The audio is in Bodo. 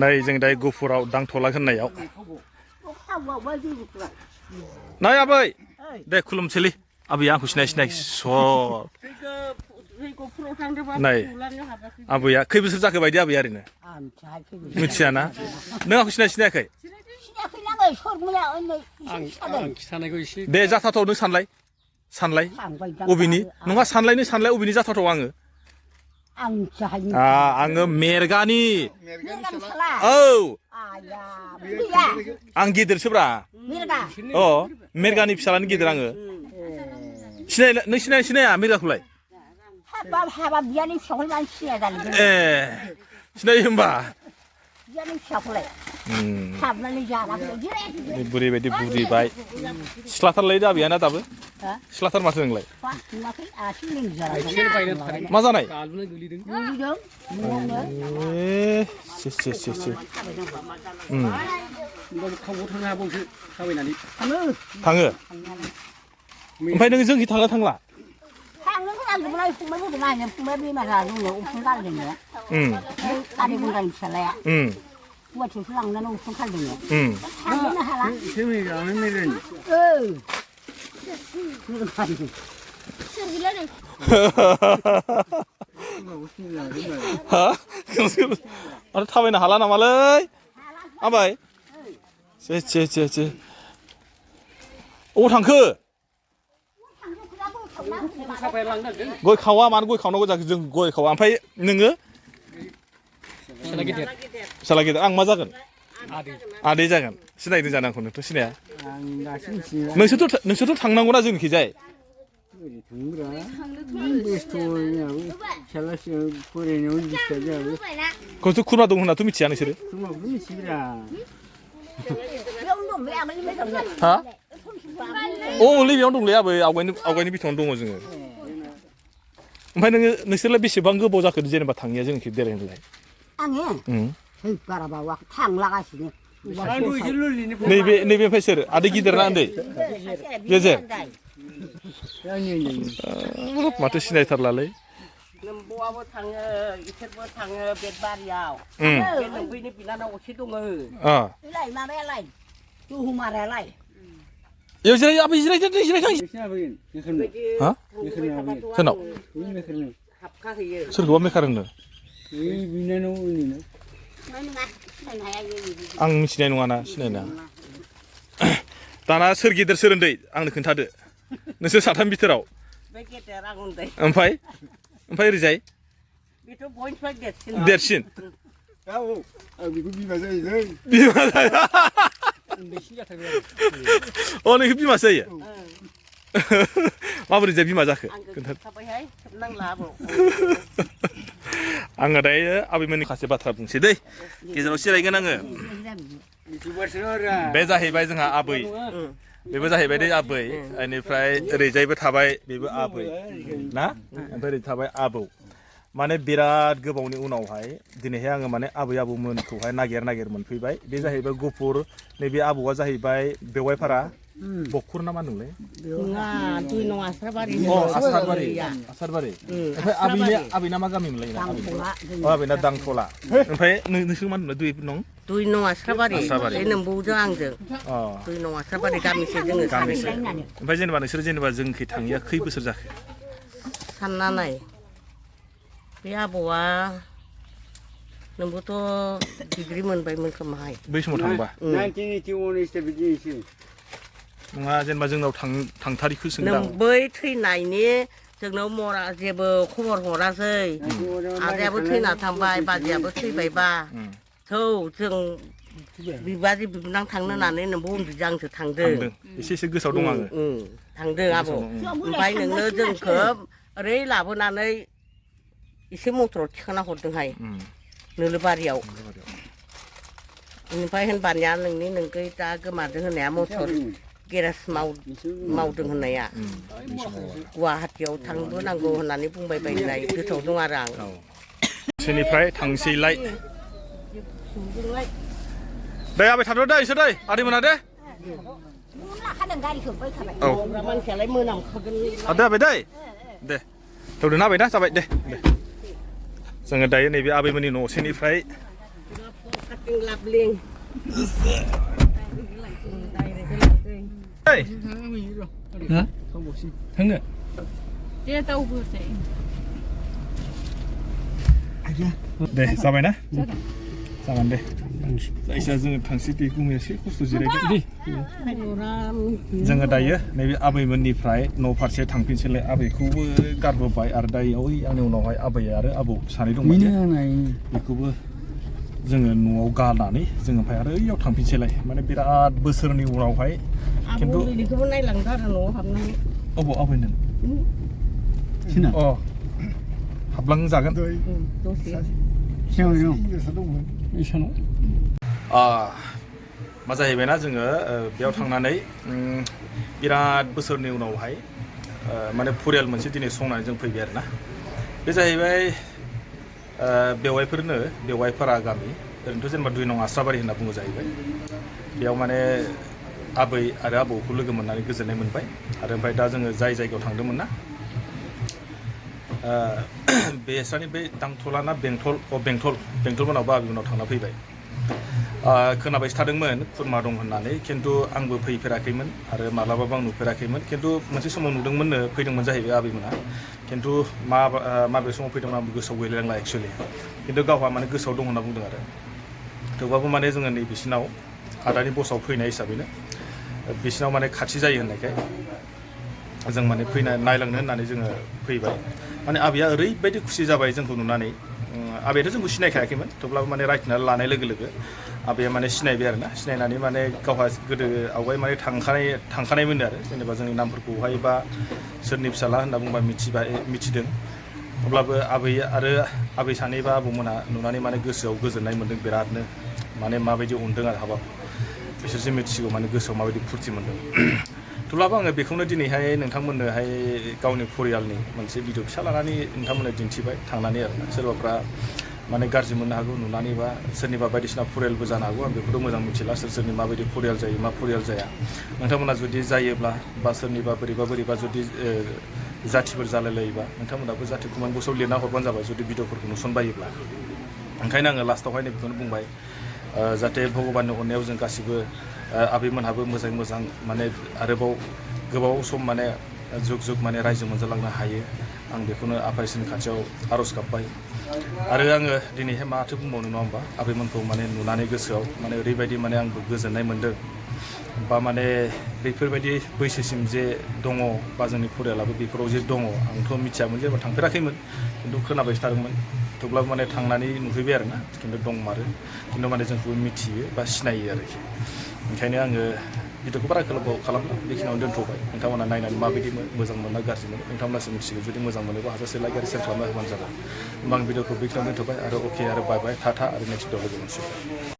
नै जों दायो गुफुराव दांथला होननायाव नै आबै दे खुलुमसैलै आबैया आंखौ सिनाय सर नै आबैया खै बोसोर जाखो बायदि आबैया ओरैनो मिथियाना नों आंखौ सिनायाखै दे जाथावथाव नों सानलाय अबेनि नङा सानलाय अबेनि जाथावथाव आङो मेरगानि औ आं गिदिरसोब्रा अ मेरगानि फिसालानि गिदिर आङो नों सिनाया मेरगाखौलाय ए सिनायो होमबा बुरै बायदि बुरिबाय सिख्लाथारलाय आबैयाना दाबो सिख्लाथार माथो नोंलाय मा जानाय थाङो ओमफ्राय नों जोंखि थांला गुवाहाटियावसो लांनानै उफुं खालदोंनो थांनोनो हाला आरो थाबायनो हाला नामालै आबाय अबाव थांखो गय खावा मानो गय खावनांगौ जाखो जों गय खावा ओमफ्राय नोङो फिसाला गिदिर आं मा जागोन आदै जागोन सिनायदों जानो आंखौ नोंथ' सिनाया नोंसोरथ' थांनांगौना जोंनिखिजाय खौथ' खुरमा दं होननाथ' मिथिया नोंसोरो हा अ नैबेयावनो दंलै आबै आवगायनि बिथाङावनो दङ जोङो ओमफ्राय नोंसोरलाय बेसेबां गोबाव जाखो जेनेबा थाङिया जोंनिखि बेरायनोलाय आङो बारा बावाखै थांलागासिनो नैबेनिफ्राय सोर आदै गिदिर ना उन्दै गेजेर माथो सिनायथारलालै नोम्ब'आबो थाङो इसोरबो थाङो बेदबारियाव बे नोम्बैनि बिनानाव असे दङ माबायालाय दुहुमारायालाय इयाव जिराय आबै जिरायदो सोरनाव सोरखौबा मेकार होनो आं मिथिनाय नङाना सिनायना दाना सोर गिदिर सोर उन्दै आंनो खोन्थादो नोंसोर साथाम बिथोराव ओमफ्राय ओरैजाय देरसिन बिमा जायो अ नोंखौ बिमा जायो माबोरै जाय बिमा जाखो आङो दायो आबैमोननि माखासे बाथ्रा बुंसै दै गेजेराव सिरायगोन आङो बे जाहैबाय जोंहा आबै बेबो जाहैबाय दै आबै बेनिफ्राय ओरैजायबो थाबाय बेबो आबै ना ओमफ्राय ओरै थाबाय आबौ माने बिराद गोबावनि उनावहाय दिनैहाय आङो माने आबै आबौमोनखौहाय नागिर मोनफैबाय बे जाहैबाय गुफुर नैबे आबौआ जाहैबाय बेवाइफारा बखुर ना मा होनोमोनलाय आसारबारि ओमफ्राय आबैना मा गामि मोनलाय आबैना दांथला ओमफ्राय नोंसोर मा होनो दुइ नं आसारबारि नोंबौजों आंजों दुइ नं आसारबारि गामिसे जोङो ओमफ्राय जेनेबा नोंसोर जोंखै थाङिया खै बोसोर जाखो सानना नाय बे आबौआ नोंबोथ' डिग्रि मोनबायमोन खोमाहाय बै समाव थांबा नङा जेनेबा जोंनाव थांथारिखौ सोंदां बै थैनायनि जोंनाव मरा जेबो खबर हरासै आदायाबो थैना थांबाय बाजैयाबो थैबायबा थौ जों बिबाजै बिबोनां थांनो होननानै नोंबो उन्दैजों आंसो थांदों एसे गोसोआव दं आङो थांदों आबौ ओमफ्राय नोंनो जोंखौ ओरै लाबोनानै एसे मटराव थिखांना हरदोंहाय नोलोबारियाव ओमफ्राय होनबानिया नोंखौ दा गोमादों होननाया मटर गेरेज मावदों होननाया गुवाहाटियाव थांबोनांगौ होननानै बुंबाय बायनाय गोसोआव दं आरो आं बिसोरनिफ्राय थांसैलाय दे आबै थाथ' दे इसोर दै आदैमोना दे औ मानसियालाय मोनामखागोन दे आबै दे थौदोना आबै ना जाबाय दे जोङो दायो नैबे आबैमोननि न'सेनिफ्राय kinh lạp liền. Hey. Hả? Thắng nữa. Dia tahu pun saya. 네, 사바이나? 사만 돼. 이사는 당시때 꿈에 실코스 지레기. जोङो दायो नैबे आबैमोननिफ्राय न' फारसे थांफिनसैलाय आबैखौबो गारबोबाय आरो दायो ओइ आंनि उनावहाय आबै आरो आबौ सानै दंबाय बेखौबो जोङो न'आव गारनानै जोङो ओमफ्राय आरो ओइयाव थांफिनसैलाय माने बिराद बोसोरनि उनावहाय खिन्थु बेखौबो नायलांदो आरो न'आव हाबनानै अबाव आबैनों अ हाबलांजागोन दसे इसानाव मा जाहैबायना जोङो बेयाव थांनानै बिराद बोसोरनि उनावहाय माने फरियाल मोनसे दिनै संनानै जों फैबाय आरोना बे जाहैबाय बेवाइफोरा गामि ओरैनोथ' जेनेबा 2 नं आस्राबारि होनना बुङो जाहैबाय बेयाव माने आबै आरो आबौखौ लोगो मोननानै गोजोननाय मोनबाय आरो ओमफ्राय दा जोङो जाय जायगायाव थांदोंमोन ना बेसानि बे दांथला ना बेंटल मोनावबो आबैमोनाव थांना फैबाय खोनाबाय थादोंमोन खुरमा दं होननानै खिन्थु आंबो फैफेराखैमोन आरो मालाबाबो आं नुफेराखैमोन खिन्थु मोनसे समाव नुदोंमोननो फैदोंमोन जाहैबाय आबैमोना खिन्थु माबे समाव फैदोंमोन आंबो गोसोआव गैलायलांला एक्चुअलि खिन्थु गावहा माने गोसोआव दं होनना बुंदों आरो थेवबाबो माने जोङो नै बिसिनाव आदानि बसाव फैनाय हिसाबैनो बिसिनाव माने खाथि जायो होननायखाय जों माने फैना नायलांनो होननानै जोङो फैबाय माने आबैया ओरैबायदि खुसि जाबाय जोंखौ नुनानै आबैयाथ' जोंखौ सिनायखायाखैमोन थेवब्लाबो माने रायथिनानै लानाय लोगो लोगो आबैया माने सिनायबाय आरोना सिनायनानै माने गावहा गोदो आवगाय माने थांखानायमोन आरो जेनेबा जोंनि नामफोरखौहाय बा सोरनि फिसाला होनना बुंबा मिथिदों अब्लाबो आबै आरो आबै सानै बा आबौमोना नुनानै माने गोसोआव गोजोननाय मोन्दों बिरादनो माने माबायदि अनदों आरो हाबाब बिसोरसो मिथिगौ माने गोसोआव माबायदि फुरथि मोन्दों थेवब्लाबो आङो बेखौनो दिनैहाय नोंथांमोननोहाय गावनि फरियालनि मोनसे भिडिअ फिसा लानानै नोंथांमोननो दिन्थिबाय थांनानै आरोना सोरबाफ्रा माने गाज्रि मोननो हागौ नुनानै बा सोरनिबा बायदिसिना फरियालबो जानो हागौ आं बेखौथ' मोजां मिथिला सोरनि माबायदि फरियाल जायो मा फरियाल जाया नोंथांमोना जुदि जायोब्ला बा सोरनिबा बोरैबा जुदि जाथिफोर जालायलायोबा नोंथांमोनाबो जाथि कमेन्ट बक्सआव लिरना हरबानो जाबाय जुदि भिडिअफोरखौ नुसनबायोब्ला ओंखायनो आङो लास्टावहाय बेखौनो बुंबाय जाहाथे भगबाननि अननायाव जों गासिबो आबैमोनहाबो मोजां माने आरोबाव गोबाव सम माने जुग माने रायजो मोनजालांनो हायो आं बेखौनो आफा इसोरनि खाथियाव आर'ज गाबबाय आरो आङो दिनैहाय माथो बुंबावनो नङा होमबा आबैमोनखौ माने नुनानै गोसोआव माने ओरैबायदि माने आंबो गोजोननाय मोन्दों बा माने बेफोरबायदि बैसोसिम जे दङ बा जोंनि फरियालाबो बेफोराव जे दङ आंथ' मिथियामोन जेनेबा थांफेराखैमोन खिन्थु खोनाबायसो थादोंमोन थेवब्लाबो माने थांनानै नुहैबाय आरोना खिन्थु दंमारो खिन्थु माने जोंखौबो मिथियो बा सिनायो आरोखि ओंखायनो आङो भिडिअखौ बारा गोलाव खालामला बेखिनियावनो दोनथ'बाय नोंथांमोना नायनानै माबायदि मोजां मोनना गाज्रि मोनो नोंथांमोनासो मिथिगौ जुदि मोजां मोनोबा हाजासे लाइक आरो शेयार खालामना होबानो जाबाय होमबा आं भिडिअखौ बेखिनियावनो दोनथ'बाय आरो अके आरो बाय टाटा आरो नेक्स्ट भिडिअ लोगो मोनसिगोन